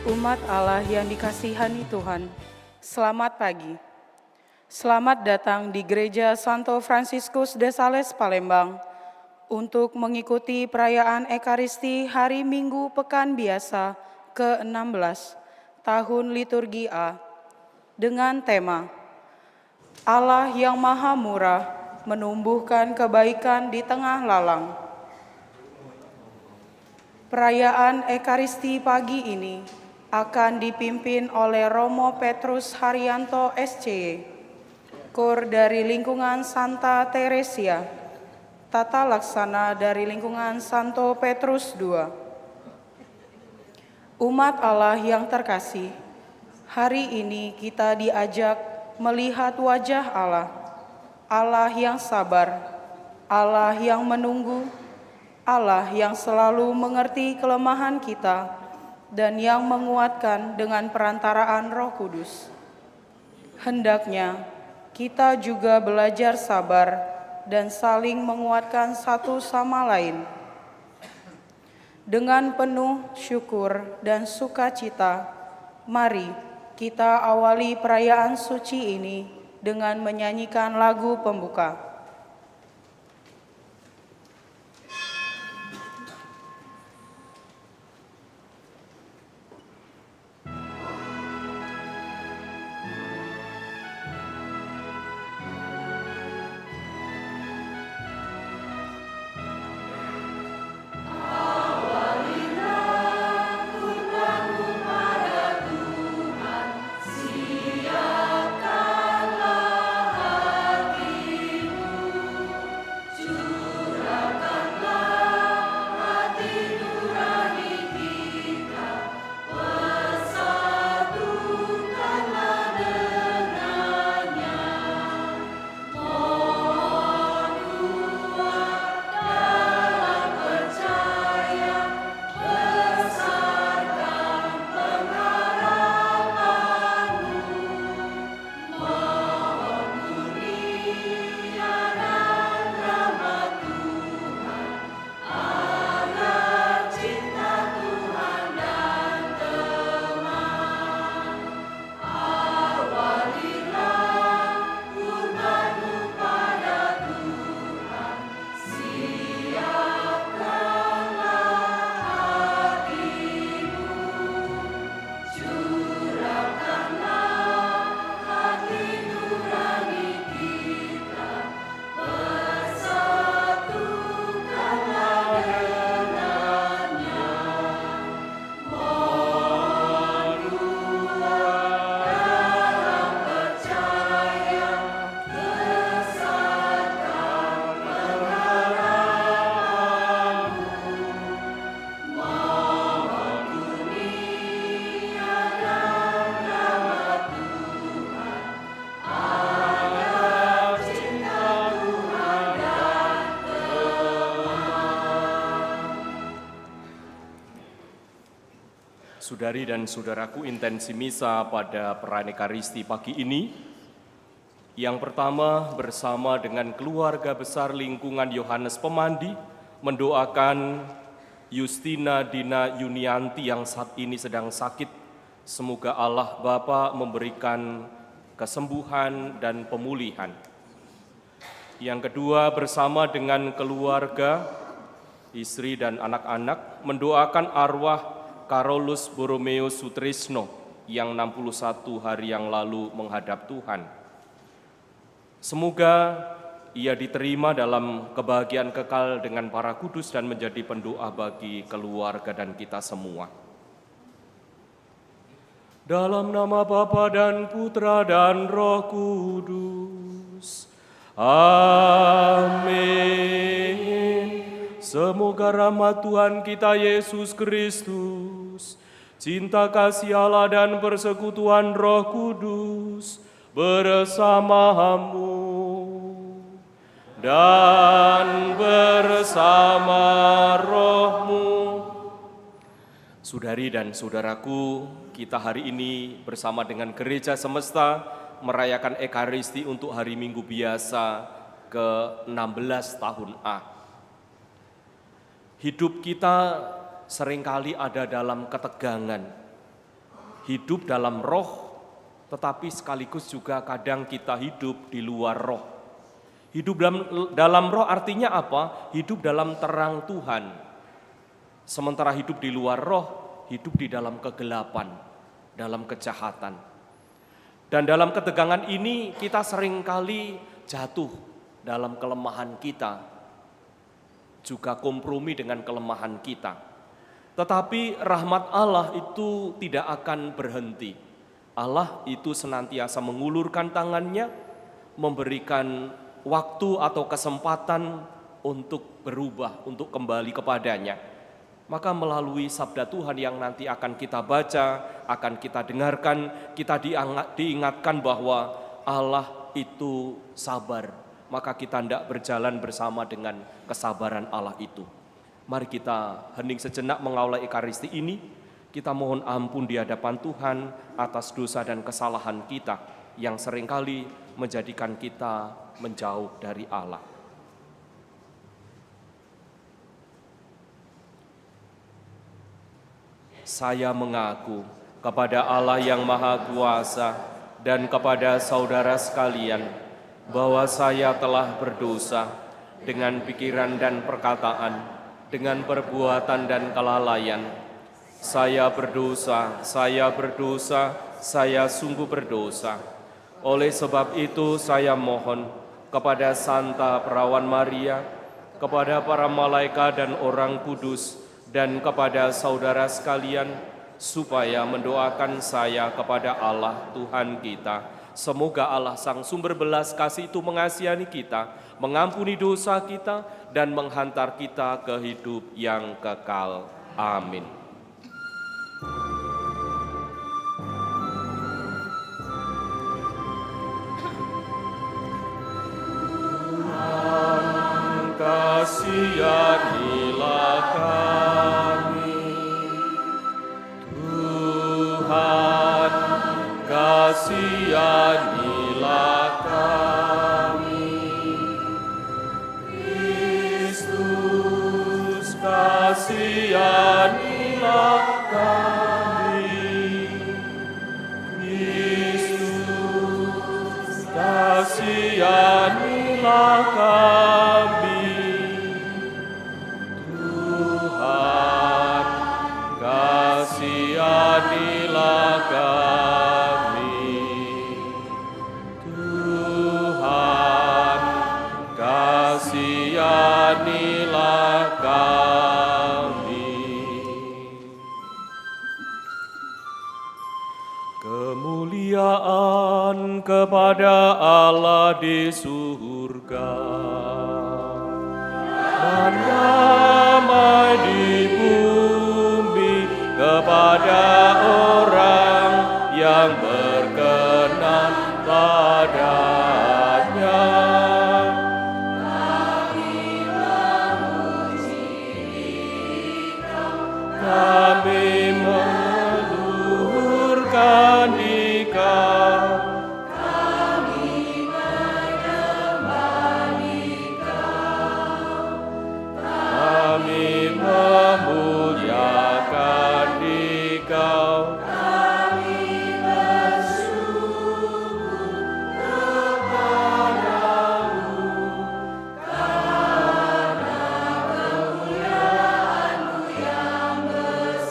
Umat Allah yang dikasihani Tuhan, selamat pagi. Selamat datang di Gereja Santo Fransiskus de Sales, Palembang, untuk mengikuti perayaan Ekaristi Hari Minggu Pekan Biasa ke-16 tahun liturgi A dengan tema Allah yang Maha Murah menumbuhkan kebaikan di tengah lalang. Perayaan Ekaristi pagi ini akan dipimpin oleh Romo Petrus Haryanto SCY, Kor dari lingkungan Santa Teresia, Tata Laksana dari lingkungan Santo Petrus II. Umat Allah yang terkasih, hari ini kita diajak melihat wajah Allah, Allah yang sabar, Allah yang menunggu, Allah yang selalu mengerti kelemahan kita dan yang menguatkan dengan perantaraan Roh Kudus. Hendaknya kita juga belajar sabar dan saling menguatkan satu sama lain. Dengan penuh syukur dan sukacita, mari kita awali perayaan suci ini dengan menyanyikan lagu pembuka. Saudari dan saudaraku, intensi misa pada perayaan Ekaristi pagi ini, yang pertama bersama dengan keluarga besar lingkungan Yohanes Pemandi mendoakan Justina Dina Yunianti yang saat ini sedang sakit. Semoga Allah Bapa memberikan kesembuhan dan pemulihan. Yang kedua bersama dengan keluarga, istri dan anak-anak mendoakan arwah Carolus Borromeo Sutrisno yang 61 hari yang lalu menghadap Tuhan. Semoga ia diterima dalam kebahagiaan kekal dengan para kudus dan menjadi pendoa bagi keluarga dan kita semua. Dalam nama Bapa dan Putra dan Roh Kudus. Amin. Semoga rahmat Tuhan kita Yesus Kristus, cinta kasih Allah dan persekutuan Roh Kudus bersamamu dan bersama rohmu. Saudari dan saudaraku, kita hari ini bersama dengan Gereja Semesta merayakan Ekaristi untuk hari Minggu Biasa ke-16 tahun A. Hidup kita seringkali ada dalam ketegangan, hidup dalam roh, tetapi sekaligus juga kadang kita hidup di luar roh. Hidup dalam roh artinya apa? Hidup dalam terang Tuhan. Sementara hidup di luar roh, hidup di dalam kegelapan, dalam kejahatan. Dan dalam ketegangan ini kita seringkali jatuh dalam kelemahan kita, juga kompromi dengan kelemahan kita. Tetapi rahmat Allah itu tidak akan berhenti. Allah itu senantiasa mengulurkan tangannya, memberikan waktu atau kesempatan untuk berubah, untuk kembali kepadanya. Maka melalui sabda Tuhan yang nanti akan kita baca, akan kita dengarkan, kita diingatkan bahwa Allah itu sabar. Maka kita hendak berjalan bersama dengan kesabaran Allah itu. Mari kita hening sejenak mengawal Ekaristi ini. Kita mohon ampun di hadapan Tuhan atas dosa dan kesalahan kita yang seringkali menjadikan kita menjauh dari Allah. Saya mengaku kepada Allah yang Maha Kuasa dan kepada saudara sekalian bahwa saya telah berdosa dengan pikiran dan perkataan, dengan perbuatan dan kelalaian. Saya berdosa, saya sungguh berdosa. Oleh sebab itu saya mohon kepada Santa Perawan Maria, kepada para malaikat dan orang kudus, dan kepada saudara sekalian, supaya mendoakan saya kepada Allah Tuhan kita. Semoga Allah Sang Sumber Belas Kasih itu mengasihani kita, mengampuni dosa kita, dan menghantar kita ke hidup yang kekal. Amin. Tuhan, kasihanilah kami. Tuhan, kasihanilah kami. Kristus, kasihanilah kami. Kristus, kasihanilah kami. Tuhan, kasihanilah kami. Tuhan, kasihanilah kami. Kemuliaan kepada Allah di surga dan damai di bumi kepada orang yang berkenan padanya. Kami meluhurkan Dikau. Kami memuliakan Dikau. Kami bersyukur kepadamu karena kemuliaan-Mu yang besar.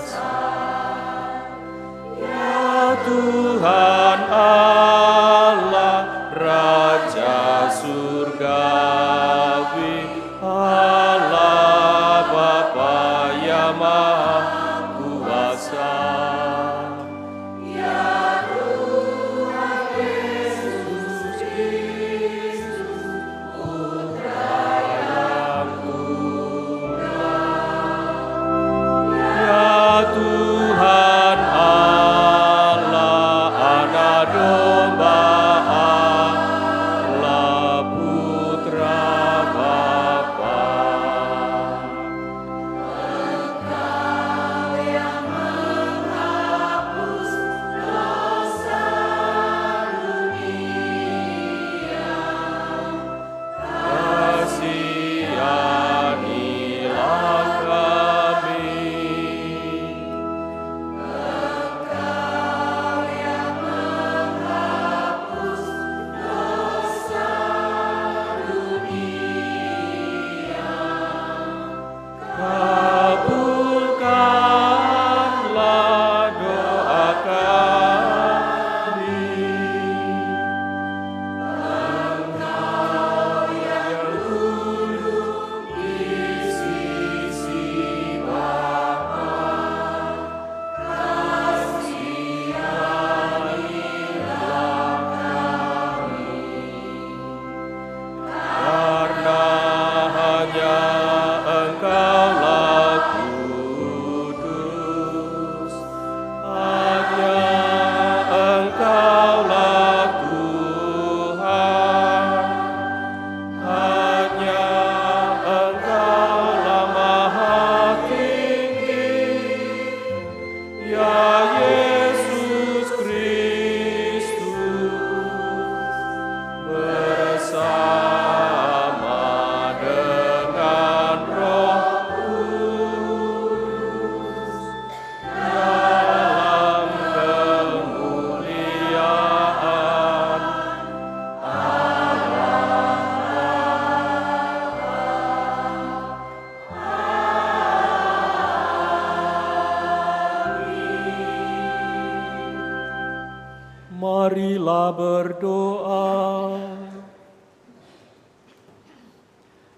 Marilah berdoa.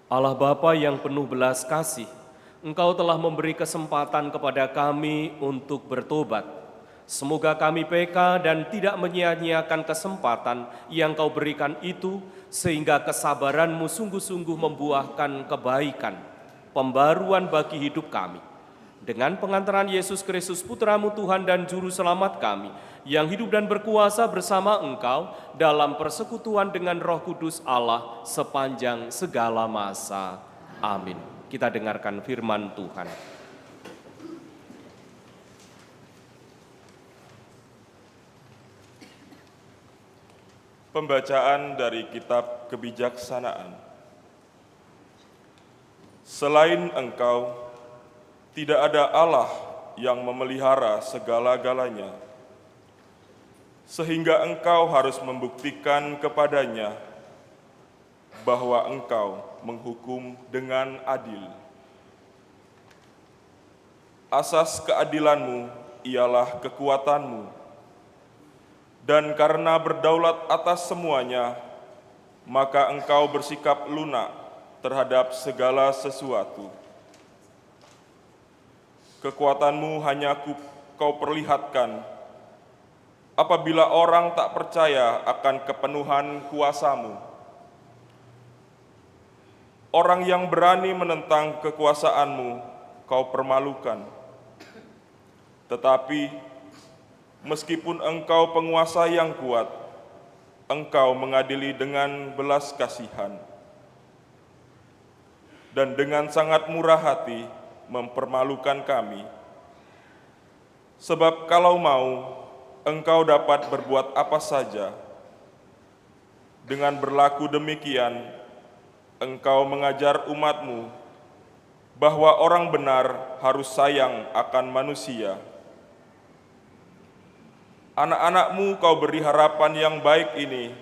Allah Bapa yang penuh belas kasih, Engkau telah memberi kesempatan kepada kami untuk bertobat. Semoga kami peka dan tidak menyia-nyiakan kesempatan yang Kau berikan itu, sehingga kesabaran-Mu sungguh-sungguh membuahkan kebaikan, pembaruan bagi hidup kami. Dengan pengantaran Yesus Kristus Putra-Mu Tuhan dan Juru Selamat kami, yang hidup dan berkuasa bersama Engkau dalam persekutuan dengan Roh Kudus Allah sepanjang segala masa. Amin. Kita dengarkan firman Tuhan. Pembacaan dari Kitab Kebijaksanaan. Selain Engkau, tidak ada Allah yang memelihara segala-galanya, sehingga Engkau harus membuktikan kepadanya bahwa Engkau menghukum dengan adil. Asas keadilan-Mu ialah kekuatan-Mu, dan karena berdaulat atas semuanya, maka Engkau bersikap lunak terhadap segala sesuatu. Kekuatan-Mu hanya Kau perlihatkan apabila orang tak percaya akan kepenuhan kuasa-Mu. Orang yang berani menentang kekuasaan-Mu, Kau permalukan. Tetapi, meskipun Engkau penguasa yang kuat, Engkau mengadili dengan belas kasihan, dan dengan sangat murah hati mempermalukan kami. Sebab kalau mau, Engkau dapat berbuat apa saja. Dengan berlaku demikian, Engkau mengajar umat-Mu bahwa orang benar harus sayang akan manusia. Anak-anak-Mu Kau beri harapan yang baik ini.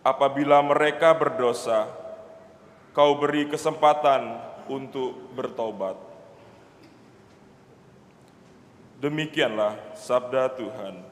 Apabila mereka berdosa, Kau beri kesempatan untuk bertobat. Demikianlah sabda Tuhan.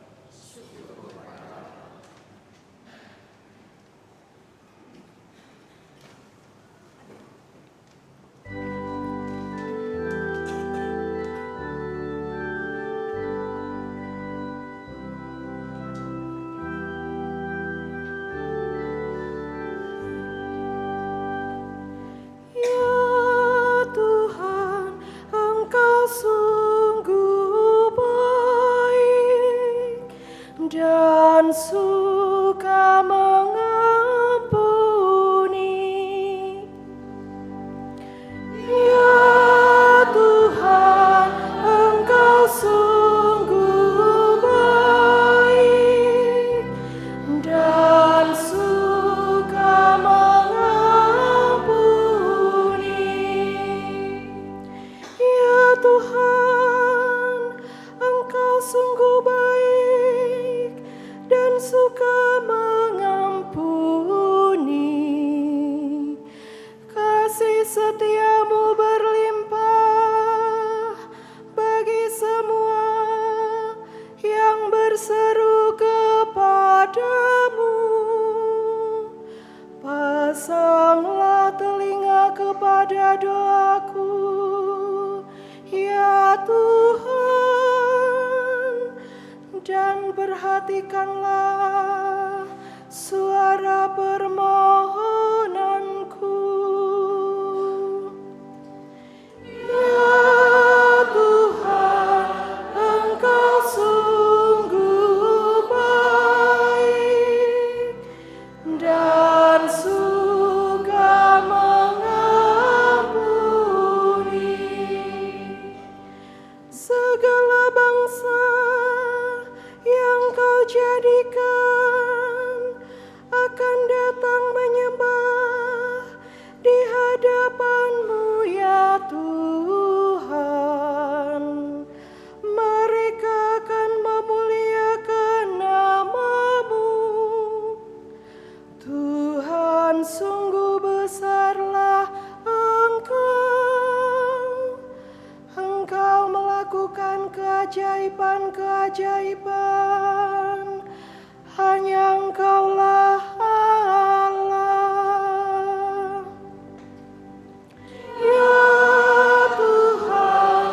Dan suka mengampuni. Ya Tuhan, Engkau sungguh baik dan suka mengampuni. Ya Tuhan, Engkau sungguh baik dan suka mengampuni. Kasih setia-Mu berlimpah bagi semua yang berseru kepadamu. Pasanglah telinga kepada doaku, ya Tuhan, dan perhatikanlah suara permohonanku. Ya Tuhan, Engkau sungguh baik dan suka mengampuni. Segala bangsa yang Kau jadikan akan datang menyembah di hadapan-Mu, ya Tuhan. Mereka akan memuliakan nama-Mu. Tuhan, sungguh besarlah Engkau melakukan keajaiban-keajaiban hanya Engkaulah Allah. Ya Tuhan,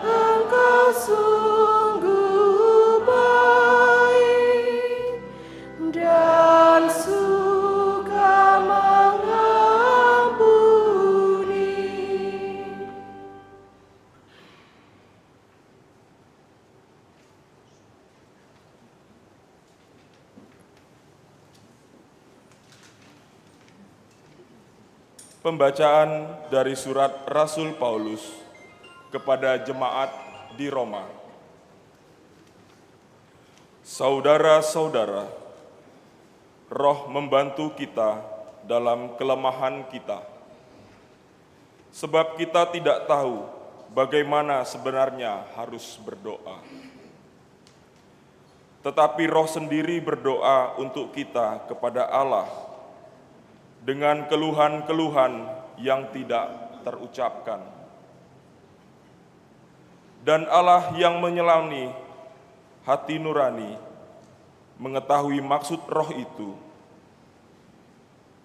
Engkau sungguh baik dan suka mengampuni. Pembacaan dari surat Rasul Paulus kepada jemaat di Roma. Saudara-saudara, Roh membantu kita dalam kelemahan kita, sebab kita tidak tahu bagaimana sebenarnya harus berdoa. Tetapi Roh sendiri berdoa untuk kita kepada Allah dengan keluhan-keluhan yang tidak terucapkan. Dan Allah yang menyelami hati nurani mengetahui maksud Roh itu,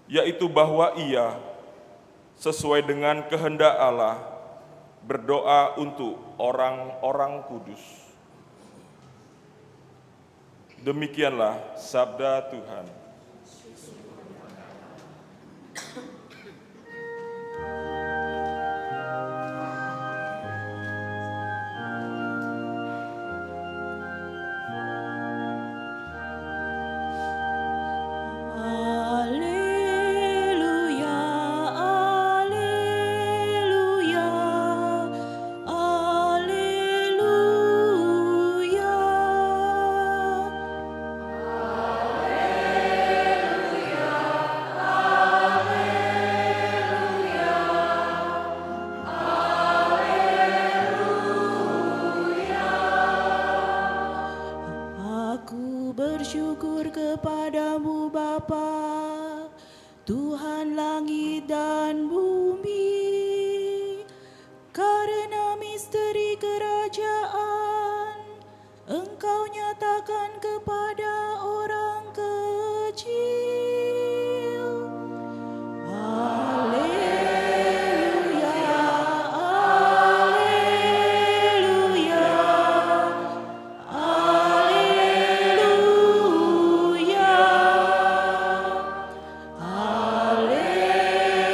yaitu bahwa Ia sesuai dengan kehendak Allah berdoa untuk orang-orang kudus. Demikianlah sabda Tuhan. Bersyukur kepadamu Bapa, Tuhan langit dan bumi, karena misteri kerajaan Engkau nyatakan kepada orang kecil. Haleluya, haleluya, haleluya,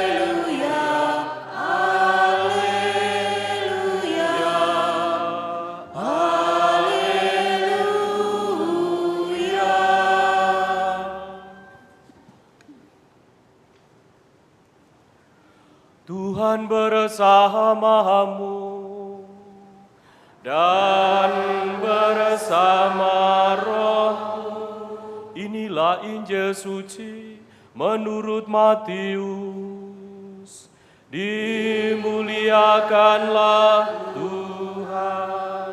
haleluya, haleluya, Tuhan bersamamu dan bersama rohmu. Inilah Injil suci menurut Matius. Dimuliakanlah Tuhan.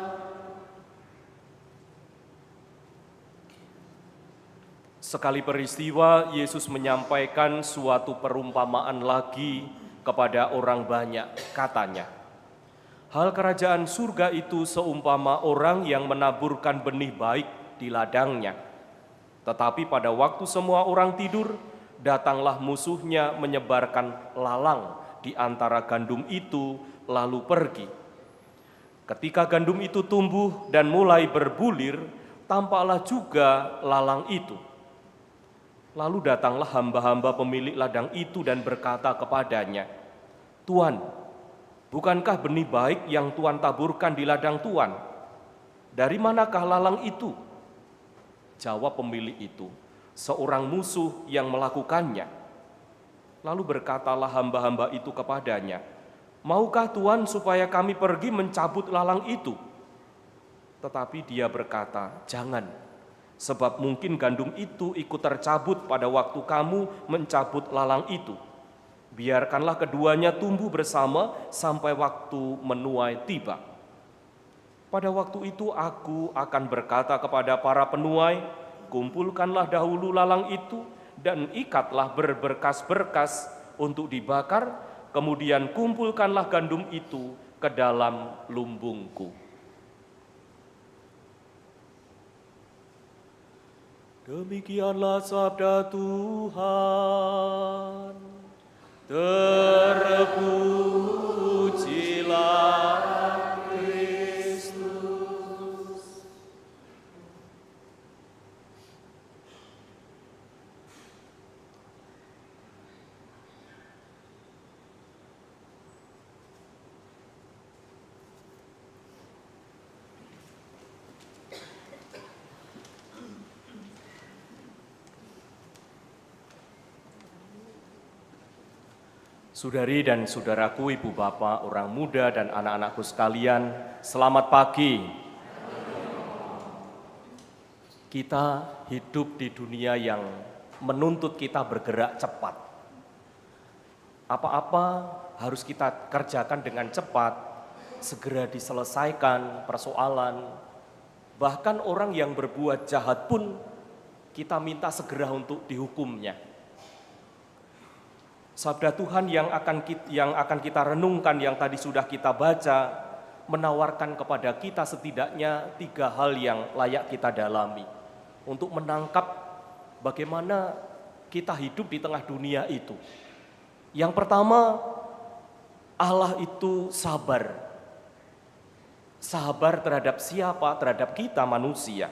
Sekali peristiwa, Yesus menyampaikan suatu perumpamaan lagi kepada orang banyak, katanya, hal kerajaan surga itu seumpama orang yang menaburkan benih baik di ladangnya. Tetapi pada waktu semua orang tidur, datanglah musuhnya menyebarkan lalang di antara gandum itu, lalu pergi. Ketika gandum itu tumbuh dan mulai berbulir, tampaklah juga lalang itu. Lalu datanglah hamba-hamba pemilik ladang itu dan berkata kepadanya, Tuan, bukankah benih baik yang Tuan taburkan di ladang Tuan? Dari manakah lalang itu? Jawab pemilik itu, seorang musuh yang melakukannya. Lalu berkatalah hamba-hamba itu kepadanya, maukah Tuan supaya kami pergi mencabut lalang itu? Tetapi dia berkata, jangan, sebab mungkin gandum itu ikut tercabut pada waktu kamu mencabut lalang itu. Biarkanlah keduanya tumbuh bersama sampai waktu menuai tiba. Pada waktu itu aku akan berkata kepada para penuai, kumpulkanlah dahulu lalang itu dan ikatlah berberkas-berkas untuk dibakar, kemudian kumpulkanlah gandum itu ke dalam lumbungku. Demikianlah sabda Tuhan. Terpujilah Kristus. Saudari dan saudaraku, ibu bapak, orang muda dan anak-anakku sekalian, selamat pagi. Kita hidup di dunia yang menuntut kita bergerak cepat. Apa-apa harus kita kerjakan dengan cepat, segera diselesaikan persoalan. Bahkan orang yang berbuat jahat pun kita minta segera untuk dihukumnya. Sabda Tuhan yang akan kita renungkan, yang tadi sudah kita baca, menawarkan kepada kita setidaknya 3 hal yang layak kita dalami untuk menangkap bagaimana kita hidup di tengah dunia itu. Yang pertama, Allah itu sabar. Sabar terhadap siapa? Terhadap kita manusia.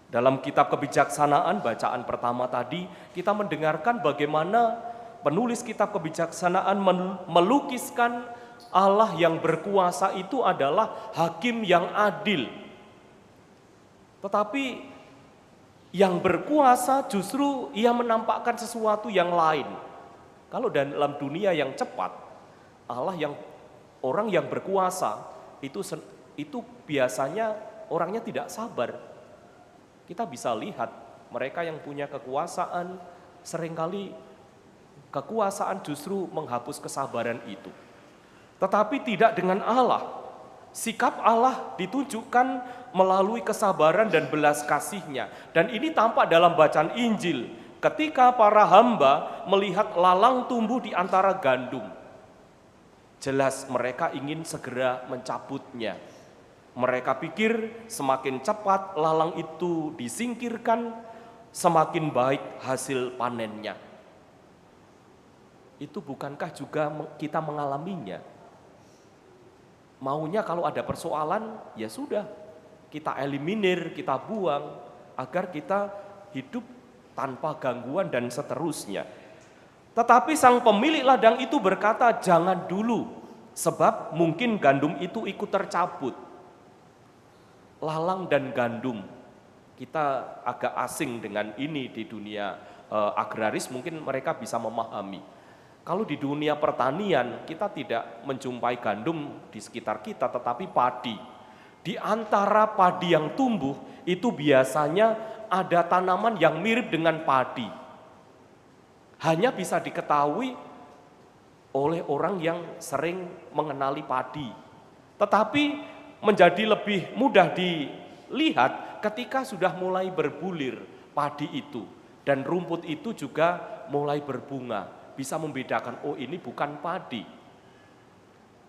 Dalam kitab kebijaksanaan, bacaan pertama tadi, kita mendengarkan bagaimana penulis kitab kebijaksanaan melukiskan Allah yang berkuasa itu adalah hakim yang adil. Tetapi yang berkuasa justru ia menampakkan sesuatu yang lain. Kalau dalam dunia yang cepat, orang yang berkuasa itu biasanya orangnya tidak sabar. Kita bisa lihat mereka yang punya kekuasaan seringkali kekuasaan justru menghapus kesabaran itu. Tetapi tidak dengan Allah. Sikap Allah ditunjukkan melalui kesabaran dan belas kasih-Nya. Dan ini tampak dalam bacaan Injil. Ketika para hamba melihat lalang tumbuh di antara gandum. Jelas mereka ingin segera mencabutnya. Mereka pikir semakin cepat lalang itu disingkirkan, semakin baik hasil panennya. Itu bukankah juga kita mengalaminya? Maunya kalau ada persoalan, ya sudah, kita eliminir, kita buang, agar kita hidup tanpa gangguan dan seterusnya. Tetapi sang pemilik ladang itu berkata, jangan dulu, sebab mungkin gandum itu ikut tercabut. Lalang dan gandum, kita agak asing dengan ini di dunia agraris, mungkin mereka bisa memahami. Kalau di dunia pertanian, kita tidak menjumpai gandum di sekitar kita, tetapi padi. Di antara padi yang tumbuh, itu biasanya ada tanaman yang mirip dengan padi. Hanya bisa diketahui oleh orang yang sering mengenali padi. Tetapi menjadi lebih mudah dilihat ketika sudah mulai berbulir padi itu. Dan rumput itu juga mulai berbunga. Bisa membedakan, oh ini bukan padi.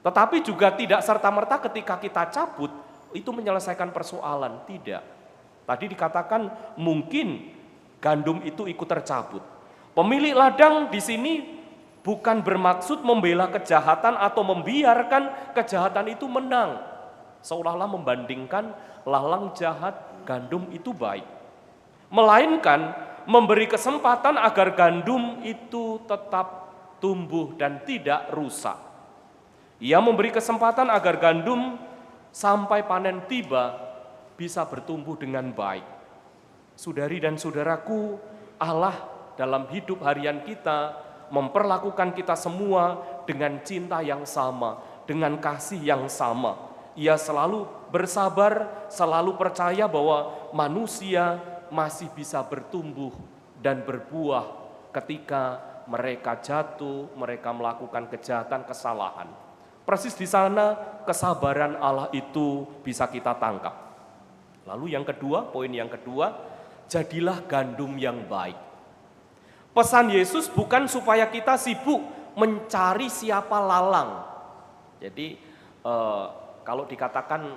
Tetapi juga tidak serta-merta ketika kita cabut, itu menyelesaikan persoalan, tidak. Tadi dikatakan mungkin gandum itu ikut tercabut. Pemilik ladang di sini bukan bermaksud membela kejahatan atau membiarkan kejahatan itu menang. Seolah-olah membandingkan lalang jahat, gandum itu baik. Melainkan memberi kesempatan agar gandum itu tetap tumbuh dan tidak rusak. Ia memberi kesempatan agar gandum sampai panen tiba bisa bertumbuh dengan baik. Saudari dan saudaraku, Allah dalam hidup harian kita memperlakukan kita semua dengan cinta yang sama, dengan kasih yang sama. Ia selalu bersabar, selalu percaya bahwa manusia masih bisa bertumbuh dan berbuah ketika mereka jatuh, mereka melakukan kejahatan, kesalahan. Persis di sana kesabaran Allah itu bisa kita tangkap. Lalu yang kedua, poin yang kedua, jadilah gandum yang baik. Pesan Yesus bukan supaya kita sibuk mencari siapa lalang. Jadi kalau dikatakan,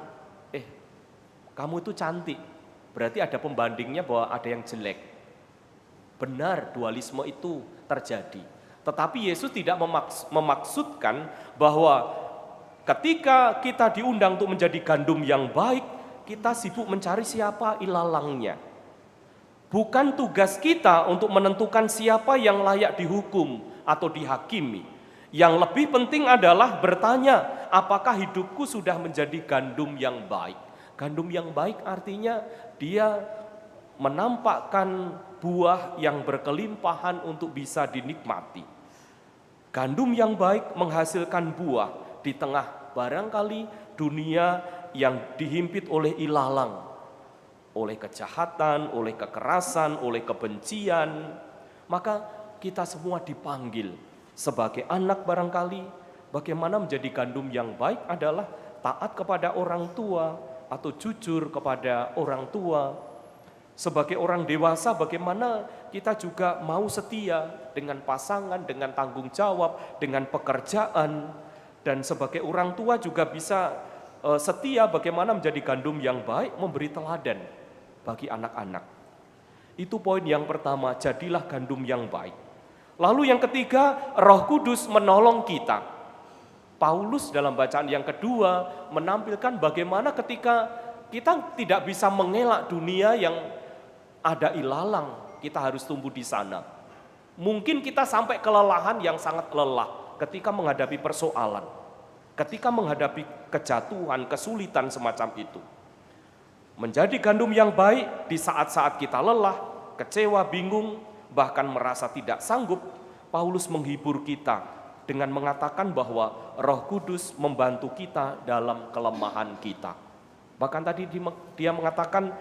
kamu itu cantik, berarti ada pembandingnya bahwa ada yang jelek. Benar, dualisme itu terjadi. Tetapi Yesus tidak memaksudkan bahwa ketika kita diundang untuk menjadi gandum yang baik, kita sibuk mencari siapa ilalangnya. Bukan tugas kita untuk menentukan siapa yang layak dihukum atau dihakimi. Yang lebih penting adalah bertanya, apakah hidupku sudah menjadi gandum yang baik? Gandum yang baik artinya dia menampakkan buah yang berkelimpahan untuk bisa dinikmati. Gandum yang baik menghasilkan buah di tengah barangkali dunia yang dihimpit oleh ilalang, oleh kejahatan, oleh kekerasan, oleh kebencian. Maka kita semua dipanggil sebagai anak barangkali, bagaimana menjadi gandum yang baik adalah taat kepada orang tua atau jujur kepada orang tua. Sebagai orang dewasa bagaimana kita juga mau setia dengan pasangan, dengan tanggung jawab, dengan pekerjaan. Dan sebagai orang tua juga bisa setia bagaimana menjadi gandum yang baik, memberi teladan bagi anak-anak. Itu poin yang pertama, jadilah gandum yang baik. Lalu yang ketiga, Roh Kudus menolong kita. Paulus dalam bacaan yang kedua menampilkan bagaimana ketika kita tidak bisa mengelak dunia yang ada ilalang, kita harus tumbuh di sana. Mungkin kita sampai kelelahan yang sangat lelah ketika menghadapi persoalan, ketika menghadapi kejatuhan, kesulitan semacam itu. Menjadi gandum yang baik di saat-saat kita lelah, kecewa, bingung, bahkan merasa tidak sanggup, Paulus menghibur kita dengan mengatakan bahwa Roh Kudus membantu kita dalam kelemahan kita. Bahkan tadi dia mengatakan,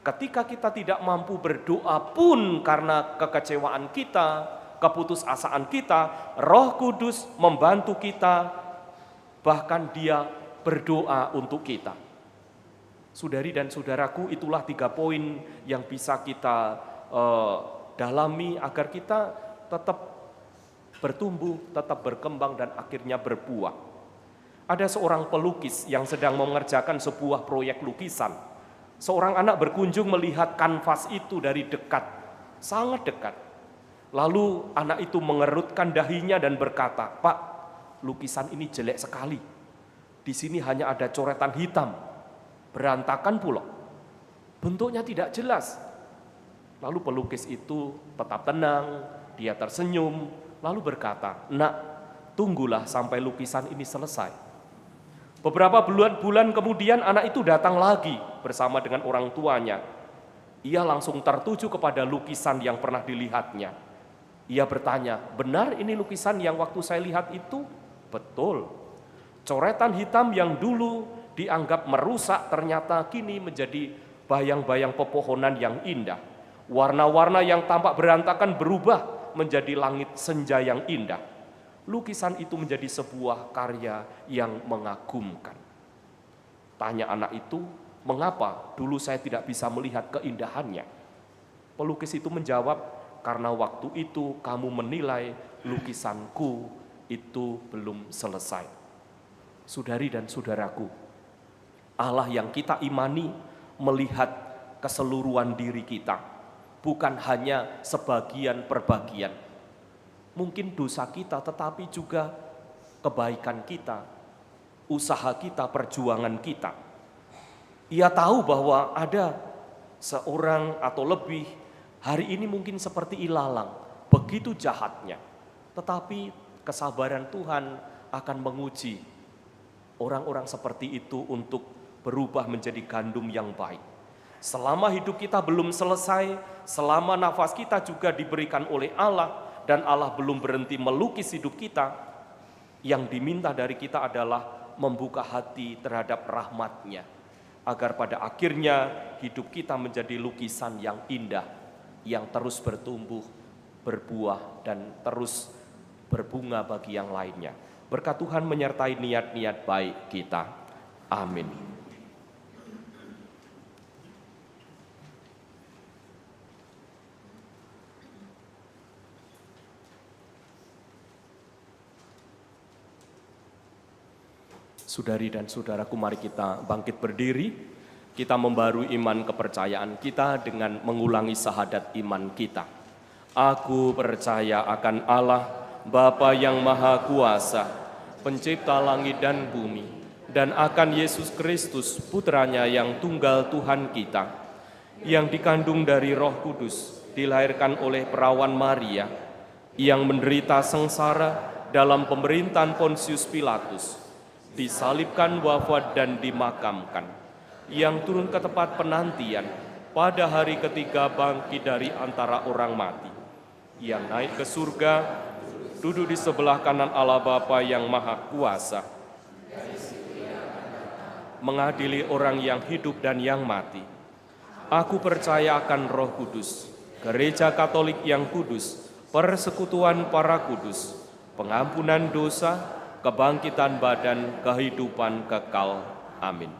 ketika kita tidak mampu berdoa pun karena kekecewaan kita, keputusasaan kita, Roh Kudus membantu kita, bahkan Dia berdoa untuk kita. Saudari dan saudaraku, itulah 3 poin yang bisa kita dalami agar kita tetap bertumbuh, tetap berkembang dan akhirnya berbuah. Ada seorang pelukis yang sedang mengerjakan sebuah proyek lukisan. Seorang anak berkunjung melihat kanvas itu dari dekat, sangat dekat. Lalu anak itu mengerutkan dahinya dan berkata, "Pak, lukisan ini jelek sekali. Di sini hanya ada coretan hitam, berantakan pula. Bentuknya tidak jelas." Lalu pelukis itu tetap tenang, dia tersenyum, lalu berkata, "Nak, tunggulah sampai lukisan ini selesai." Beberapa bulan kemudian anak itu datang lagi bersama dengan orang tuanya. Ia langsung tertuju kepada lukisan yang pernah dilihatnya. Ia bertanya, "Benar ini lukisan yang waktu saya lihat itu?" "Betul. Coretan hitam yang dulu dianggap merusak ternyata kini menjadi bayang-bayang pepohonan yang indah. Warna-warna yang tampak berantakan berubah menjadi langit senja yang indah. Lukisan itu menjadi sebuah karya yang mengagumkan." Tanya anak itu, "Mengapa dulu saya tidak bisa melihat keindahannya?" Pelukis itu menjawab, "Karena waktu itu kamu menilai lukisanku itu belum selesai." Saudari dan saudaraku, Allah yang kita imani melihat keseluruhan diri kita, bukan hanya sebagian perbagian. Mungkin dosa kita, tetapi juga kebaikan kita, usaha kita, perjuangan kita. Ia tahu bahwa ada seorang atau lebih hari ini mungkin seperti ilalang, begitu jahatnya. Tetapi kesabaran Tuhan akan menguji orang-orang seperti itu untuk berubah menjadi gandum yang baik. Selama hidup kita belum selesai, selama nafas kita juga diberikan oleh Allah, dan Allah belum berhenti melukis hidup kita, yang diminta dari kita adalah membuka hati terhadap rahmat-Nya, agar pada akhirnya hidup kita menjadi lukisan yang indah, yang terus bertumbuh, berbuah, dan terus berbunga bagi yang lainnya. Berkat Tuhan menyertai niat-niat baik kita. Amin. Saudari dan saudaraku, mari kita bangkit berdiri. Kita membarui iman kepercayaan kita dengan mengulangi syahadat iman kita. Aku percaya akan Allah, Bapa yang Maha Kuasa, Pencipta langit dan bumi, dan akan Yesus Kristus, Putranya yang tunggal Tuhan kita, yang dikandung dari Roh Kudus, dilahirkan oleh perawan Maria, yang menderita sengsara dalam pemerintahan Pontius Pilatus, disalibkan, wafat, dan dimakamkan, yang turun ke tempat penantian, pada hari ketiga bangkit dari antara orang mati, yang naik ke surga, duduk di sebelah kanan Allah Bapa yang Maha Kuasa, mengadili orang yang hidup dan yang mati. Aku percaya akan Roh Kudus, Gereja Katolik yang kudus, persekutuan para kudus, pengampunan dosa, kebangkitan badan, kehidupan kekal. Amin.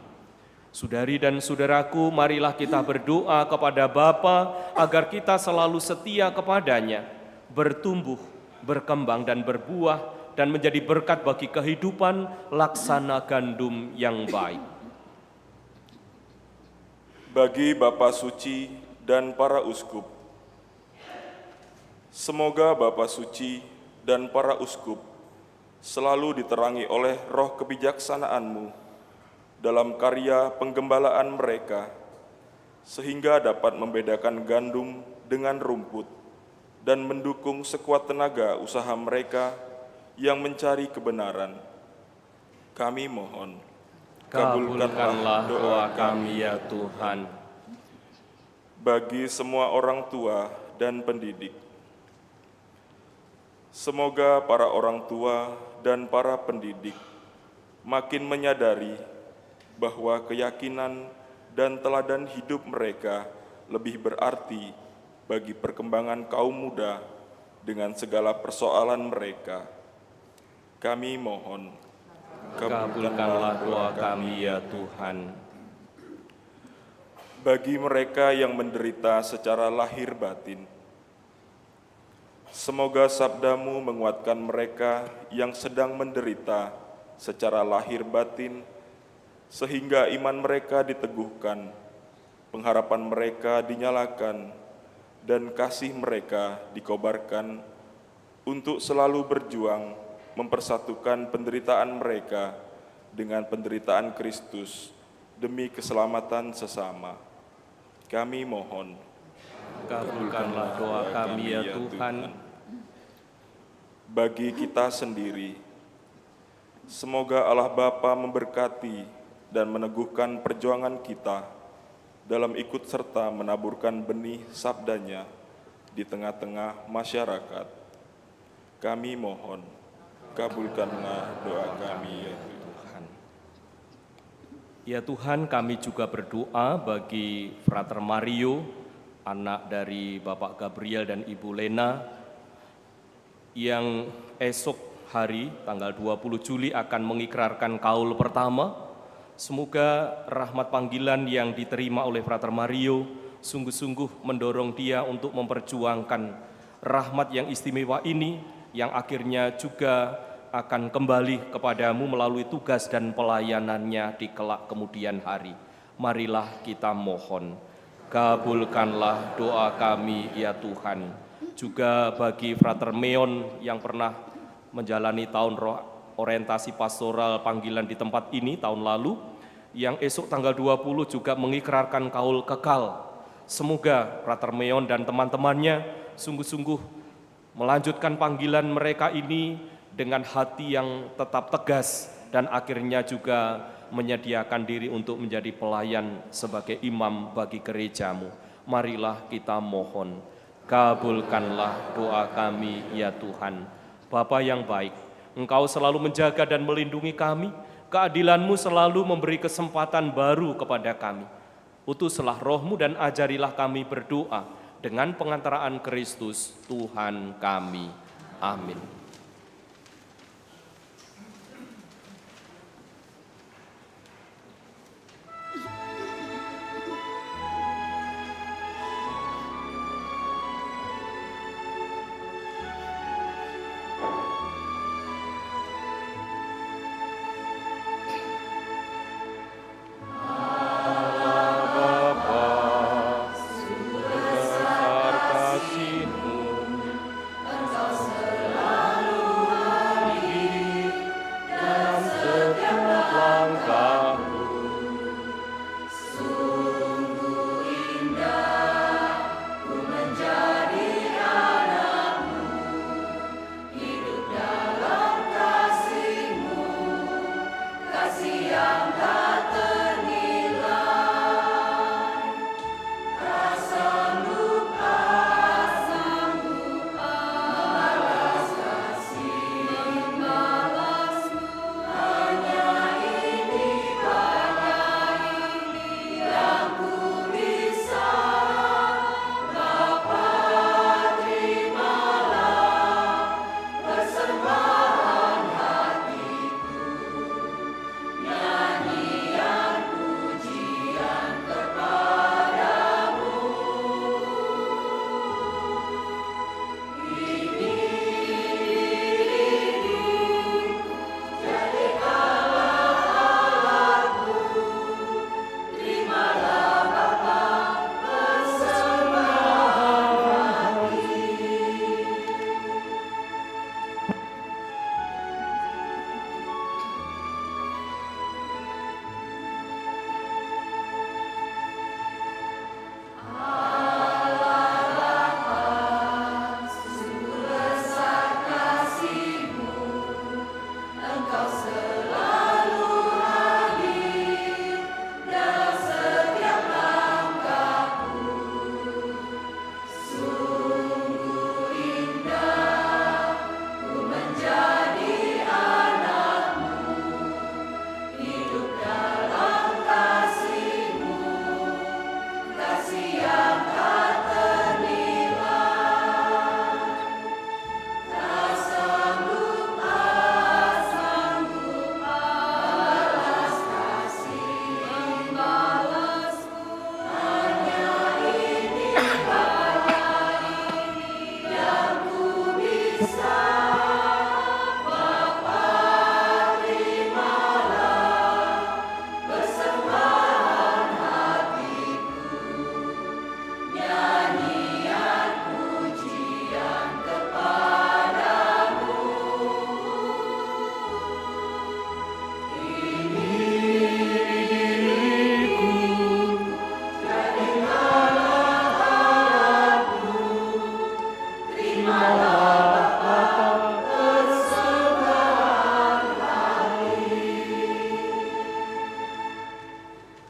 Saudari dan saudaraku, marilah kita berdoa kepada Bapa agar kita selalu setia kepadanya, bertumbuh, berkembang dan berbuah, dan menjadi berkat bagi kehidupan laksana gandum yang baik. Bagi Bapa Suci dan para uskup, semoga Bapa Suci dan para uskup selalu diterangi oleh roh kebijaksanaan-Mu dalam karya penggembalaan mereka, sehingga dapat membedakan gandum dengan rumput dan mendukung sekuat tenaga usaha mereka yang mencari kebenaran. Kami mohon, Kabulkanlah doa kami ya Tuhan. Bagi semua orang tua dan pendidik, semoga para orang tua dan para pendidik makin menyadari bahwa keyakinan dan teladan hidup mereka lebih berarti bagi perkembangan kaum muda dengan segala persoalan mereka. Kami mohon, Kabulkanlah doa kami ya Tuhan. Bagi mereka yang menderita secara lahir batin, semoga sabda-Mu menguatkan mereka yang sedang menderita secara lahir batin, sehingga iman mereka diteguhkan, pengharapan mereka dinyalakan, dan kasih mereka dikobarkan untuk selalu berjuang mempersatukan penderitaan mereka dengan penderitaan Kristus demi keselamatan sesama. Kami mohon, Kabulkanlah doa kami ya Tuhan. Bagi kita sendiri, semoga Allah Bapa memberkati dan meneguhkan perjuangan kita dalam ikut serta menaburkan benih sabdanya di tengah-tengah masyarakat. Kami mohon, kabulkanlah doa kami ya Tuhan. Ya Tuhan, kami juga berdoa bagi Frater Mario, anak dari Bapak Gabriel dan Ibu Lena, yang esok hari tanggal 20 Juli akan mengikrarkan kaul pertama. Semoga rahmat panggilan yang diterima oleh Frater Mario sungguh-sungguh mendorong dia untuk memperjuangkan rahmat yang istimewa ini, yang akhirnya juga akan kembali kepadamu melalui tugas dan pelayanannya di kelak kemudian hari. Marilah kita mohon, kabulkanlah doa kami ya Tuhan. Juga bagi Frater Meon yang pernah menjalani tahun orientasi pastoral panggilan di tempat ini tahun lalu, yang esok tanggal 20 juga mengikrarkan kaul kekal. Semoga Frater Meon dan teman-temannya sungguh-sungguh melanjutkan panggilan mereka ini dengan hati yang tetap tegas dan akhirnya juga menyediakan diri untuk menjadi pelayan sebagai imam bagi gerejamu. Marilah kita mohon, kabulkanlah doa kami ya Tuhan. Bapa yang baik, Engkau selalu menjaga dan melindungi kami, keadilan-Mu selalu memberi kesempatan baru kepada kami. Utuslah Roh-Mu dan ajarilah kami berdoa dengan pengantaraan Kristus Tuhan kami. Amin.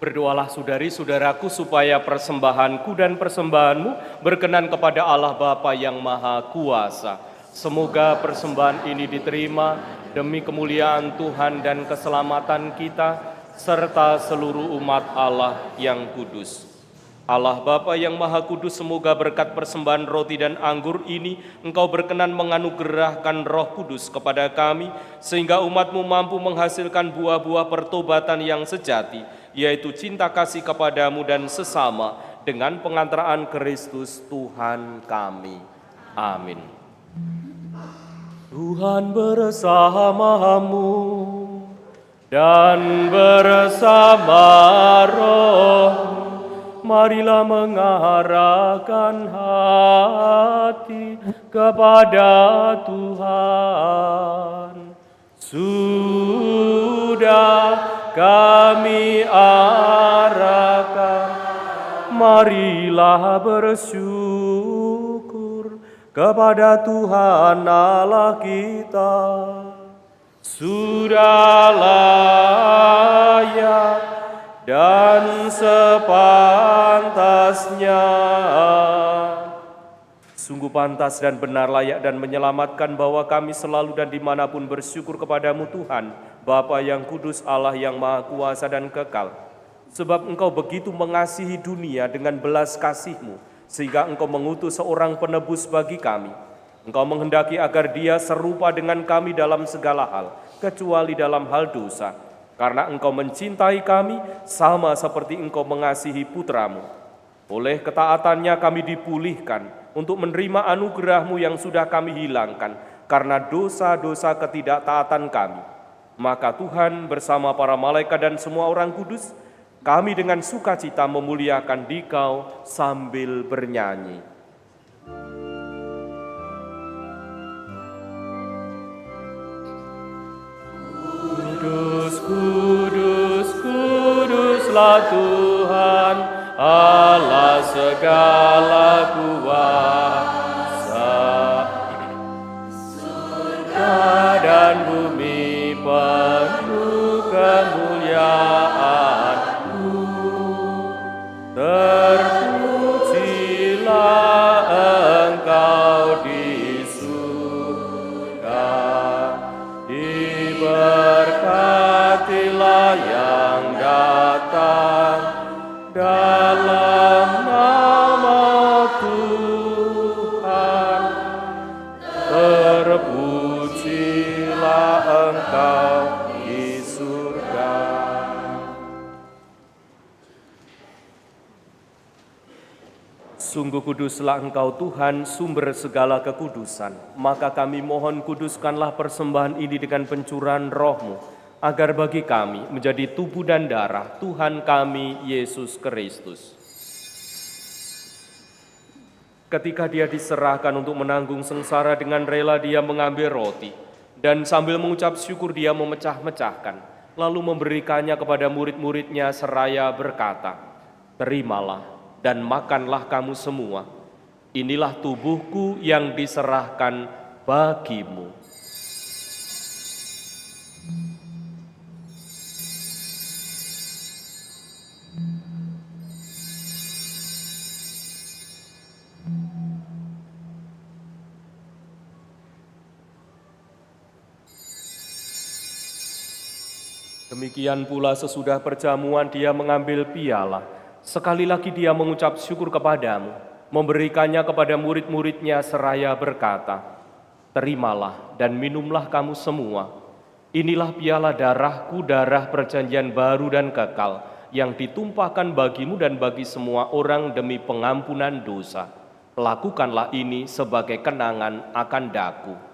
Berdoalah saudari-saudaraku supaya persembahanku dan persembahanmu berkenan kepada Allah Bapa yang Maha Kuasa. Semoga persembahan ini diterima demi kemuliaan Tuhan dan keselamatan kita, serta seluruh umat Allah yang kudus. Allah Bapa yang Maha Kudus, semoga berkat persembahan roti dan anggur ini Engkau berkenan menganugerahkan Roh Kudus kepada kami, sehingga umat-Mu mampu menghasilkan buah-buah pertobatan yang sejati, yaitu cinta kasih kepadamu dan sesama, dengan pengantaraan Kristus Tuhan kami. Amin. Tuhan bersamamu dan bersama rohmu. Marilah mengarahkan hati kepada Tuhan. Sudah kami arahkan, marilah bersyukur kepada Tuhan Allah kita. Sudah layak dan sepantasnya. Sungguh pantas dan benar, layak dan menyelamatkan bahwa kami selalu dan dimanapun bersyukur kepadamu Tuhan, Bapa yang kudus, Allah yang Maha Kuasa dan kekal. Sebab Engkau begitu mengasihi dunia dengan belas kasih-Mu, sehingga Engkau mengutus seorang penebus bagi kami. Engkau menghendaki agar dia serupa dengan kami dalam segala hal, kecuali dalam hal dosa. Karena Engkau mencintai kami sama seperti Engkau mengasihi putra-Mu. Oleh ketaatannya kami dipulihkan untuk menerima anugerah-Mu yang sudah kami hilangkan karena dosa-dosa ketidaktaatan kami. Maka Tuhan bersama para malaikat dan semua orang kudus, kami dengan sukacita memuliakan Dikau sambil bernyanyi. Kudus, kuduslah Tuhan, Allah segala kuasa. Surga dan bumi penuh kemuliaan-Mu. Terpujilah Engkau di surga, diberkatilah yang datang dalam nama Tuhan. Terpujilah Engkau di surga. Sungguh kuduslah Engkau Tuhan, sumber segala kekudusan. Maka kami mohon, kuduskanlah persembahan ini dengan pencurahan Roh-Mu, agar bagi kami menjadi tubuh dan darah Tuhan kami Yesus Kristus. Ketika dia diserahkan untuk menanggung sengsara, dengan rela dia mengambil roti, dan sambil mengucap syukur dia memecah-mecahkan, lalu memberikannya kepada murid-muridnya seraya berkata, "Terimalah dan makanlah kamu semua. Inilah tubuhku yang diserahkan bagimu." Demikian pula sesudah perjamuan dia mengambil piala. Sekali lagi dia mengucap syukur kepadamu, memberikannya kepada murid-muridnya seraya berkata, "Terimalah dan minumlah kamu semua. Inilah piala darahku, darah perjanjian baru dan kekal, yang ditumpahkan bagimu dan bagi semua orang demi pengampunan dosa. Lakukanlah ini sebagai kenangan akan daku."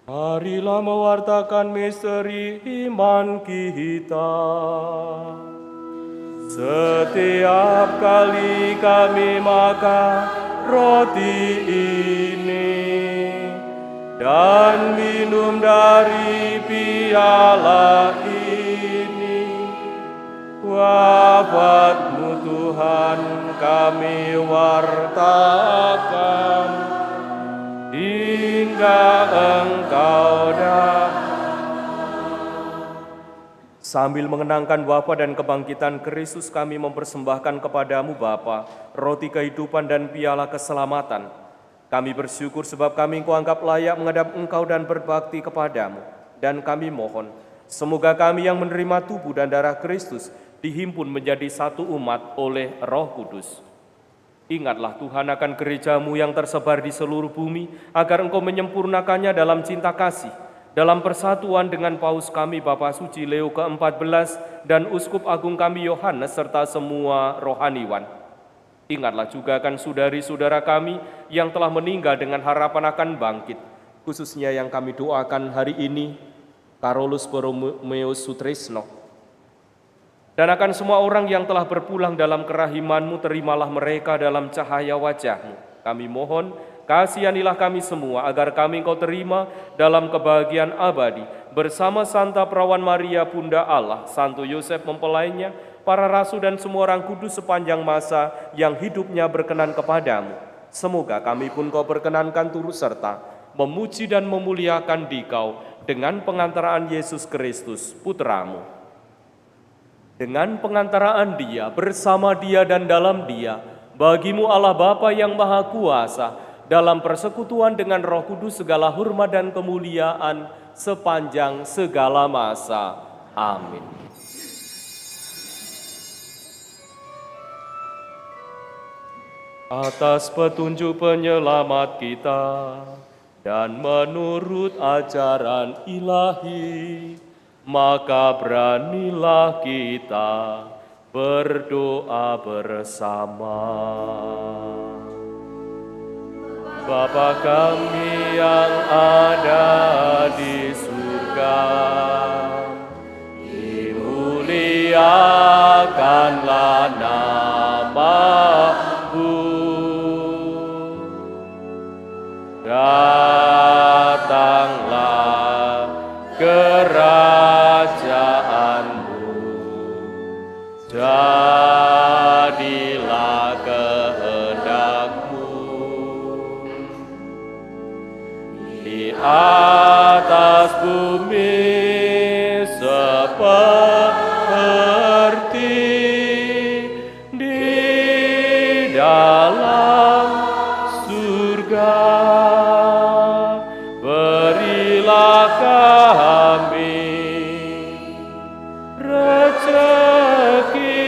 Marilah mewartakan misteri iman kita. Setiap kali kami makan roti ini dan minum dari piala ini. Wafat-Mu Tuhan kami wartakan, hingga Engkau datang. Sambil mengenangkan wafat dan kebangkitan Kristus, kami mempersembahkan kepadamu Bapa, roti kehidupan dan piala keselamatan. Kami bersyukur sebab kami Engkau anggap layak menghadap Engkau dan berbakti kepadamu. Dan kami mohon, semoga kami yang menerima tubuh dan darah Kristus dihimpun menjadi satu umat oleh Roh Kudus. Ingatlah Tuhan akan gereja-Mu yang tersebar di seluruh bumi, agar Engkau menyempurnakannya dalam cinta kasih, dalam persatuan dengan Paus kami Bapak Suci Leo ke-14 dan Uskup Agung kami Yohanes serta semua rohaniwan. Ingatlah juga akan saudari-saudara kami yang telah meninggal dengan harapan akan bangkit, khususnya yang kami doakan hari ini, Carolus Borromeus Sutrisno. Dan akan semua orang yang telah berpulang dalam kerahiman-Mu, terimalah mereka dalam cahaya wajah-Mu. Kami mohon, kasihanilah kami semua agar kami Engkau terima dalam kebahagiaan abadi bersama Santa Perawan Maria Bunda Allah, Santo Yosef mempelainya, para rasul dan semua orang kudus sepanjang masa yang hidupnya berkenan kepadamu. Semoga kami pun Kau berkenankan turut serta memuji dan memuliakan Dikau dengan pengantaraan Yesus Kristus, Putra-Mu. Dengan pengantaraan Dia, bersama Dia dan dalam Dia, bagi-Mu Allah Bapa yang Maha Kuasa, dalam persekutuan dengan Roh Kudus segala hormat dan kemuliaan sepanjang segala masa. Amin. Atas petunjuk penyelamat kita dan menurut ajaran ilahi, maka beranilah kita berdoa bersama. Bapa kami yang ada di surga, dimuliakanlah nama-Mu, datanglah kerajaan-Mu, jadilah kehendak-Mu di atas bumi seperti di dalam surga. Berilah kami rezeki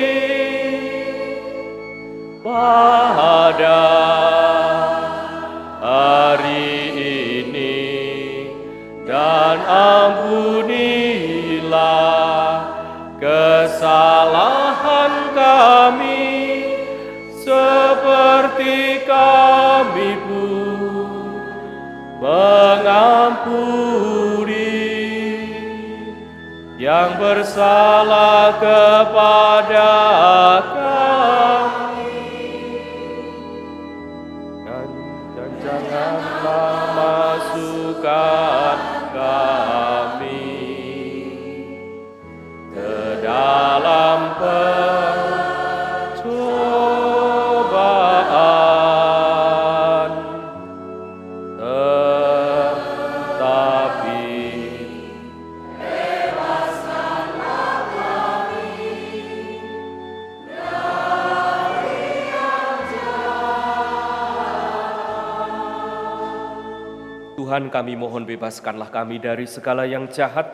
pada hari ini, dan ampunilah kesalahan kami seperti kami pun mengampuni yang bersalah kepada kami, dan janganlah masukkan kami ke dalam pencobaan, tetapi bebaskanlah kami dari yang jahat. Tuhan, kami mohon bebaskanlah kami dari segala yang jahat.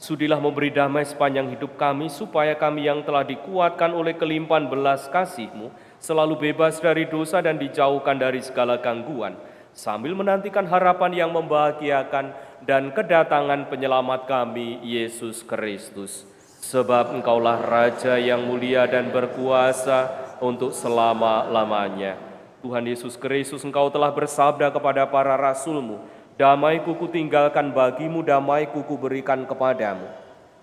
Sudilah memberi damai sepanjang hidup kami, supaya kami yang telah dikuatkan oleh kelimpahan belas kasih-Mu selalu bebas dari dosa dan dijauhkan dari segala gangguan, sambil menantikan harapan yang membahagiakan dan kedatangan penyelamat kami, Yesus Kristus. Sebab Engkaulah Raja yang mulia dan berkuasa untuk selama-lamanya. Tuhan Yesus Kristus, Engkau telah bersabda kepada para rasul-Mu, damai-Ku kutinggalkan bagimu, damai-Ku kuberikan kepadamu.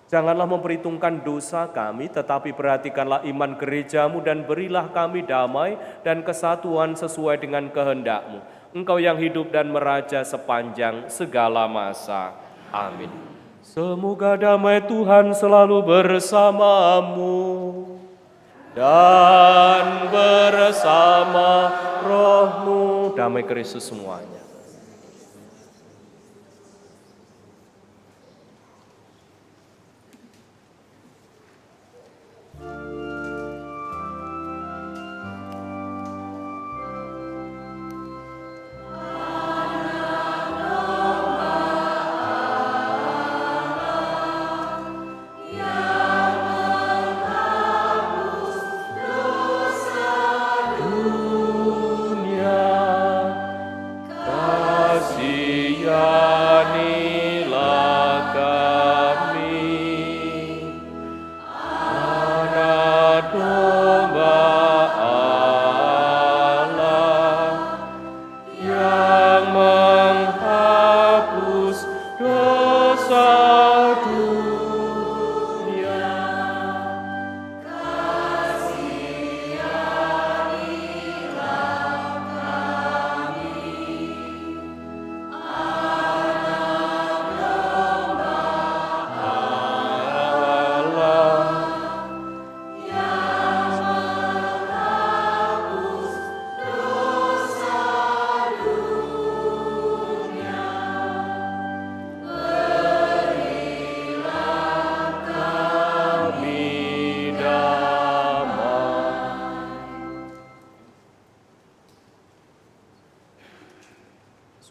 Janganlah memperhitungkan dosa kami, tetapi perhatikanlah iman gereja-Mu dan berilah kami damai dan kesatuan sesuai dengan kehendak-Mu. Engkau yang hidup dan meraja sepanjang segala masa. Amin. Semoga damai Tuhan selalu bersamamu dan bersama rohmu. Damai Kristus semuanya.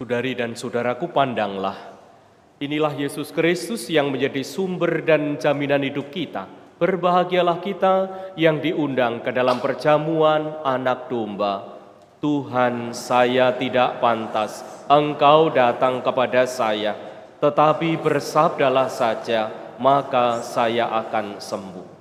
Saudari dan saudaraku, pandanglah. Inilah Yesus Kristus yang menjadi sumber dan jaminan hidup kita. Berbahagialah kita yang diundang ke dalam perjamuan Anak Domba. Tuhan, saya tidak pantas Engkau datang kepada saya, tetapi bersabdalah saja, maka saya akan sembuh.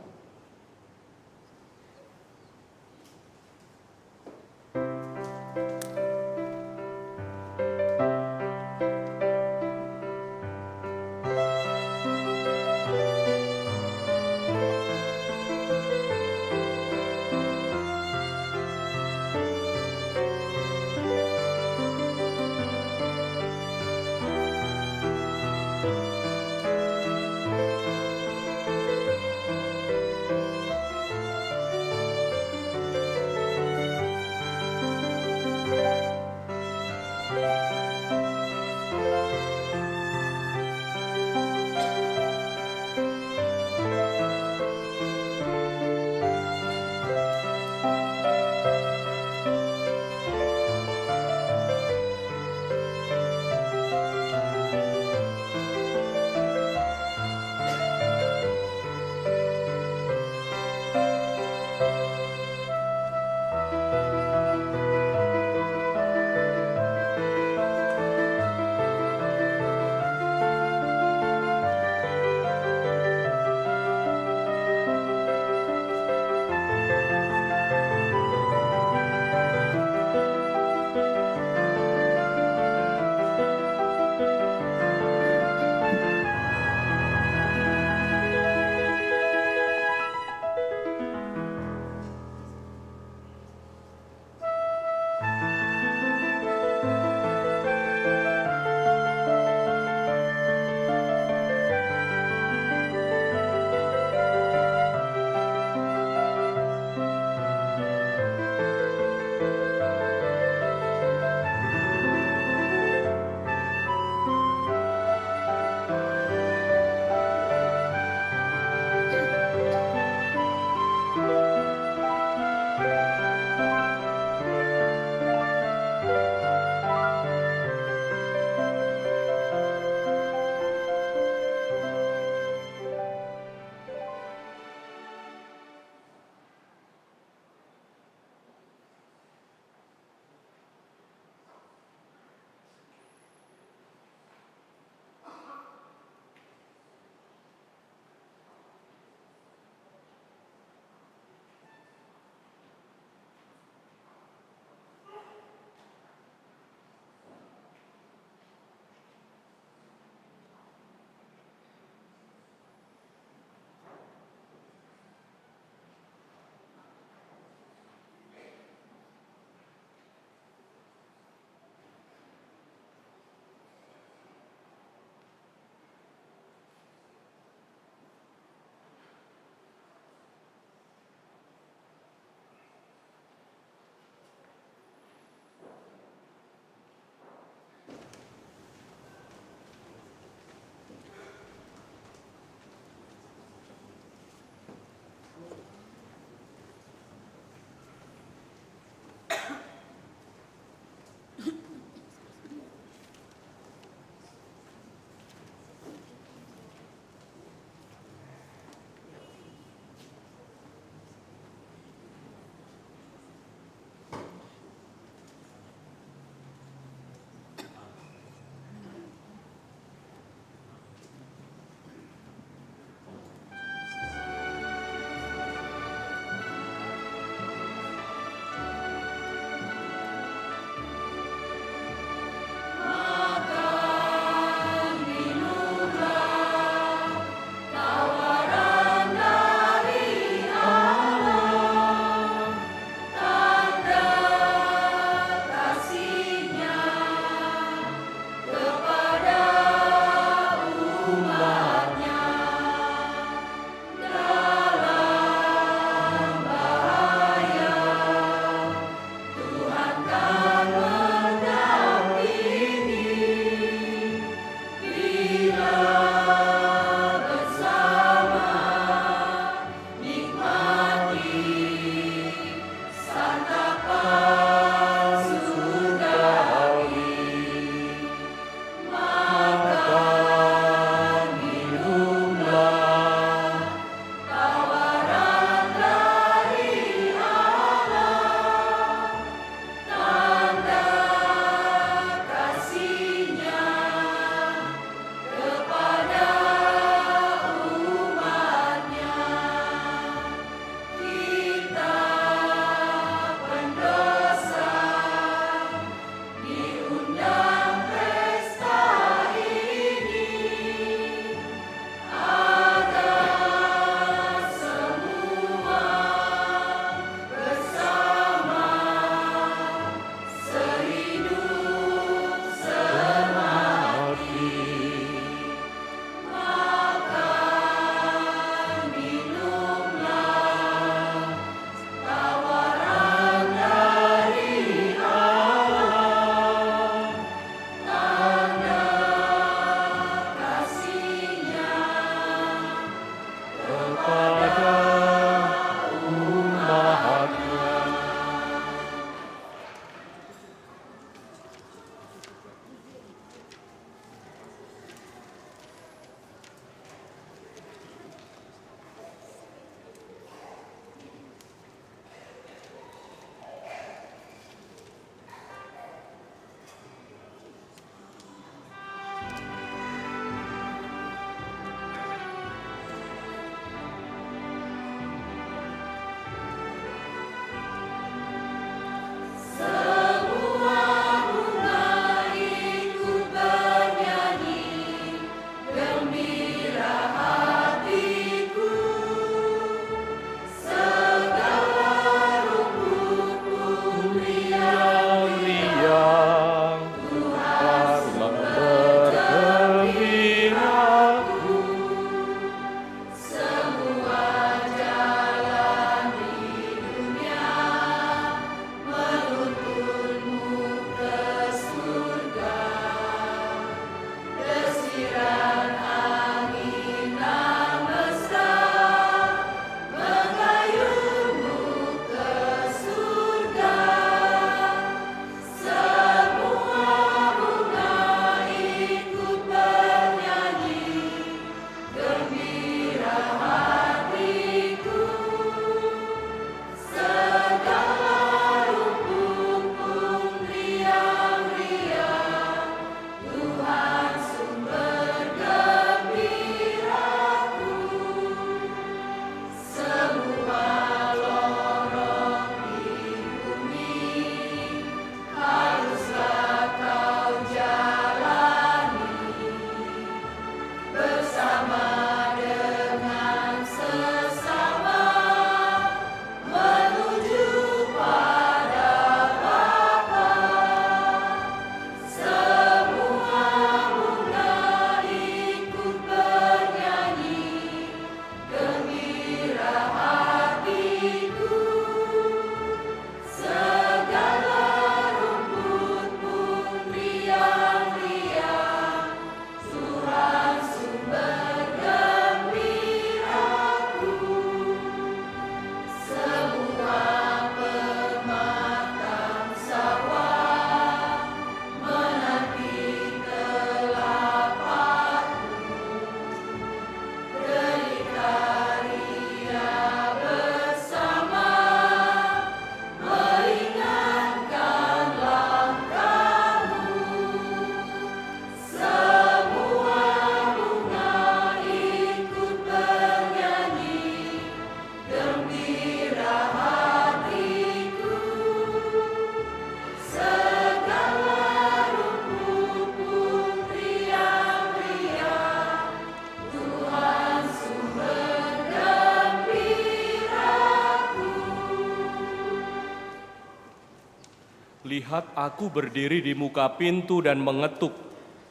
Lihat, aku berdiri di muka pintu dan mengetuk.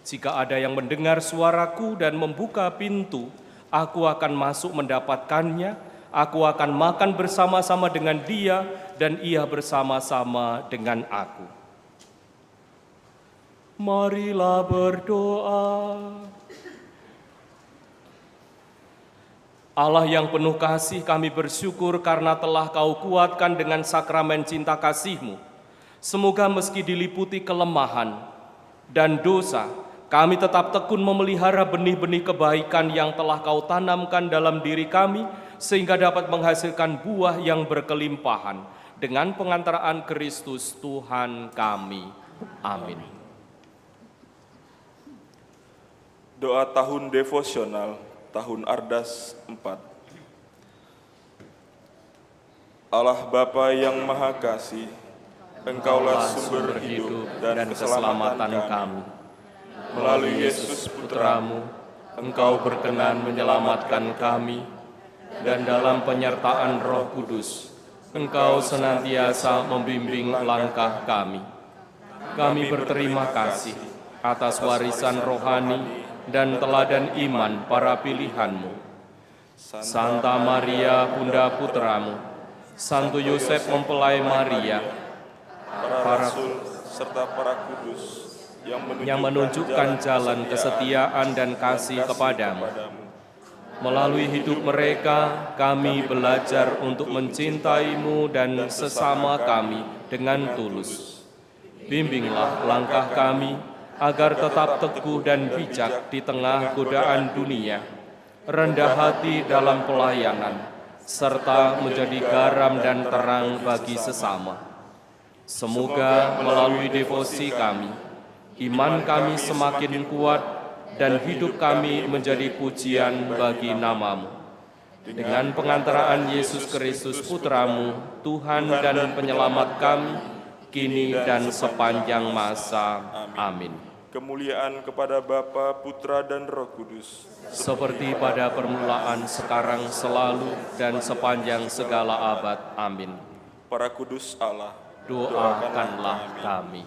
Jika ada yang mendengar suaraku dan membuka pintu, aku akan masuk mendapatkannya, aku akan makan bersama-sama dengan dia, dan ia bersama-sama dengan aku. Marilah berdoa. Allah yang penuh kasih, kami bersyukur karena telah Kau kuatkan dengan sakramen cinta kasih-Mu. Semoga meski diliputi kelemahan dan dosa, kami tetap tekun memelihara benih-benih kebaikan yang telah Kau tanamkan dalam diri kami, sehingga dapat menghasilkan buah yang berkelimpahan dengan pengantaraan Kristus Tuhan kami. Amin. Doa tahun devosional tahun Ardas 4. Allah Bapa yang Maha Kasih, Engkaulah sumber hidup dan keselamatan kami. Melalui Yesus Putra-Mu, Engkau berkenan menyelamatkan kami, dan dalam penyertaan Roh Kudus, Engkau senantiasa membimbing langkah kami. Kami berterima kasih atas warisan rohani dan teladan iman para pilihan-Mu. Santa Maria, Bunda Putra-Mu, Santo Yosef mempelai Maria, para rasul serta para kudus yang menunjukkan jalan kesetiaan dan kasih kepadamu. Melalui hidup mereka, kami belajar untuk mencintai-Mu dan sesama kami dengan tulus. Bimbinglah langkah kami, agar tetap teguh dan bijak di tengah godaan dunia, rendah hati dalam pelayanan, serta menjadi garam dan terang bagi sesama. Semoga melalui devosi kami, iman kami semakin kuat dan hidup kami menjadi pujian bagi nama-Mu. Dengan pengantaraan Yesus Kristus Putra-Mu, Tuhan dan Penyelamat kami, kini dan sepanjang masa. Amin. Kemuliaan kepada Bapa, Putra, dan Roh Kudus, seperti pada permulaan, sekarang, selalu, dan sepanjang segala abad. Amin. Para kudus Allah, Doakanlah kami.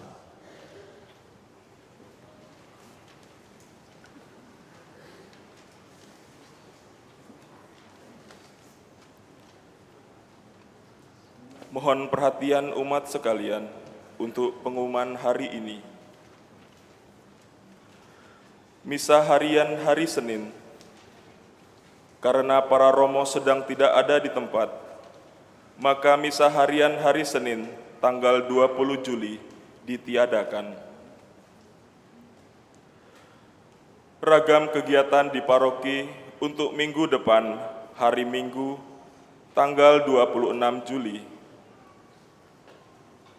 Mohon perhatian umat sekalian untuk pengumuman hari ini. Misa harian hari Senin, karena para romo sedang tidak ada di tempat, maka misa harian hari Senin tanggal 20 Juli ditiadakan. Ragam kegiatan di paroki untuk minggu depan, hari Minggu, tanggal 26 Juli.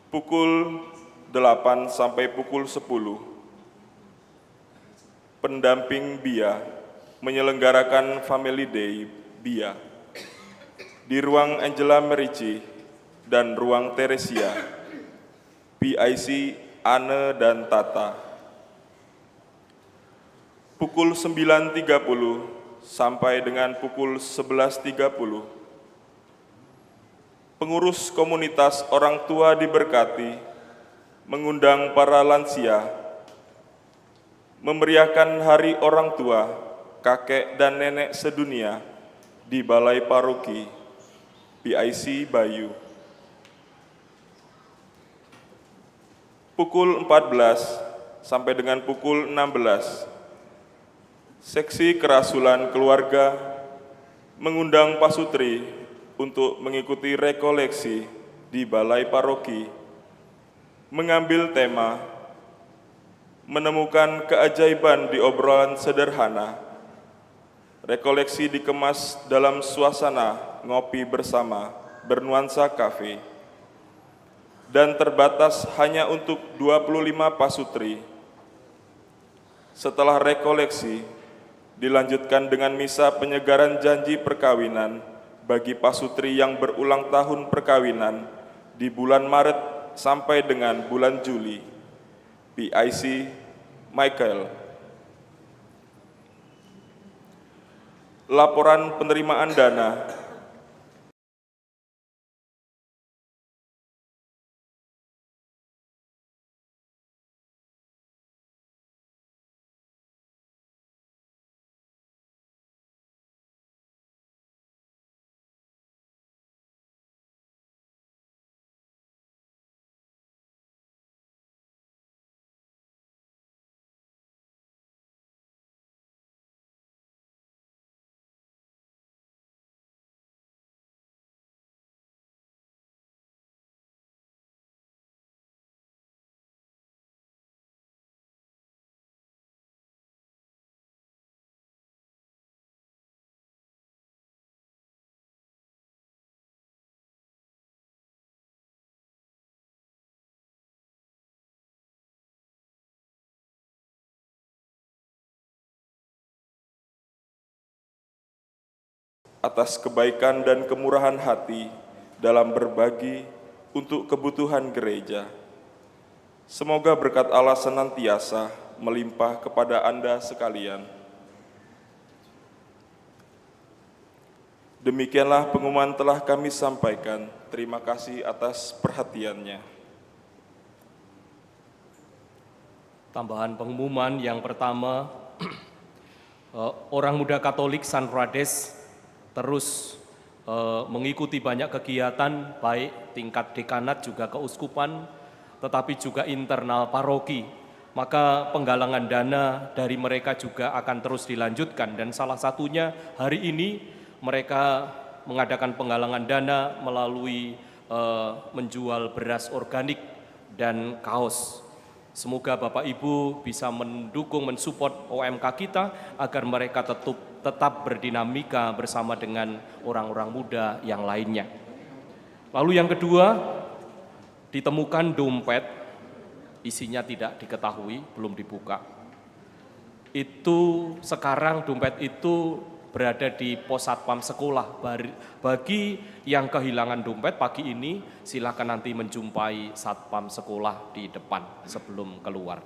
Pukul 8 sampai pukul 10. Pendamping BIA menyelenggarakan Family Day BIA di ruang Angela Merici dan ruang Teresia, PIC Anne dan Tata. Pukul 9.30 sampai dengan pukul 11.30. Pengurus komunitas orang tua diberkati mengundang para lansia memeriahkan Hari Orang Tua, Kakek dan Nenek Sedunia di Balai Paroki PIC Bayu. Pukul 14 sampai dengan pukul 16, Seksi Kerasulan Keluarga mengundang pasutri untuk mengikuti rekoleksi di Balai Paroki, mengambil tema menemukan keajaiban di obrolan sederhana. Rekoleksi dikemas dalam suasana ngopi bersama bernuansa kafe dan terbatas hanya untuk 25 pasutri. Setelah rekoleksi, dilanjutkan dengan misa penyegaran janji perkawinan bagi pasutri yang berulang tahun perkawinan di bulan Maret sampai dengan bulan Juli. PIC Michael. Laporan penerimaan dana atas kebaikan dan kemurahan hati dalam berbagi untuk kebutuhan gereja. Semoga berkat Allah senantiasa melimpah kepada Anda sekalian. Demikianlah pengumuman telah kami sampaikan. Terima kasih atas perhatiannya. Tambahan pengumuman yang pertama, orang muda Katolik San Rades terus mengikuti banyak kegiatan baik tingkat dekanat juga keuskupan, tetapi juga internal paroki. Maka penggalangan dana dari mereka juga akan terus dilanjutkan, dan salah satunya hari ini mereka mengadakan penggalangan dana melalui menjual beras organik dan kaos. Semoga Bapak Ibu bisa mendukung, mensupport OMK kita agar mereka tetap berdinamika bersama dengan orang-orang muda yang lainnya. Lalu yang kedua, ditemukan dompet, isinya tidak diketahui, belum dibuka. Itu sekarang dompet itu berada di pos satpam sekolah. Bagi yang kehilangan dompet pagi ini, silakan nanti menjumpai satpam sekolah di depan sebelum keluar.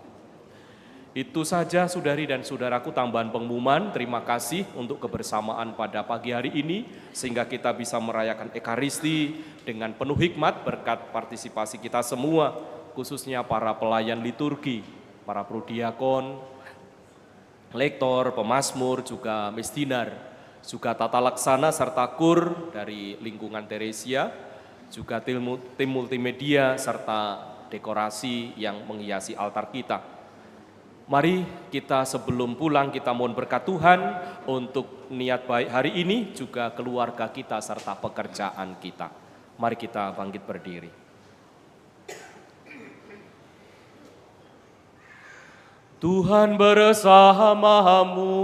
Itu saja saudari dan saudaraku tambahan pengumuman. Terima kasih untuk kebersamaan pada pagi hari ini, sehingga kita bisa merayakan Ekaristi dengan penuh hikmat berkat partisipasi kita semua, khususnya para pelayan liturgi, para prodiakon, lektor, pemazmur, juga misdinar, juga tata laksana serta kur dari lingkungan Teresia, juga tim multimedia serta dekorasi yang menghiasi altar kita. Mari kita sebelum pulang kita mohon berkat Tuhan untuk niat baik hari ini, juga keluarga kita serta pekerjaan kita. Mari kita bangkit berdiri. Tuhan bersamamu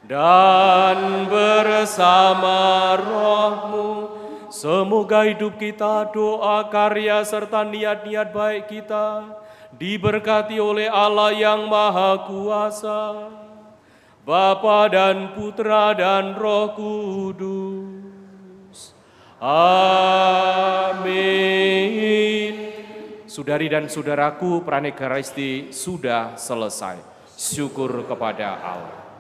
dan bersama rohmu. Semoga hidup kita, doa, karya, serta niat-niat baik kita diberkati oleh Allah yang Maha Kuasa, Bapa dan Putra dan Roh Kudus. Amin. Saudari dan saudaraku, Pranekaristi sudah selesai. Syukur kepada Allah.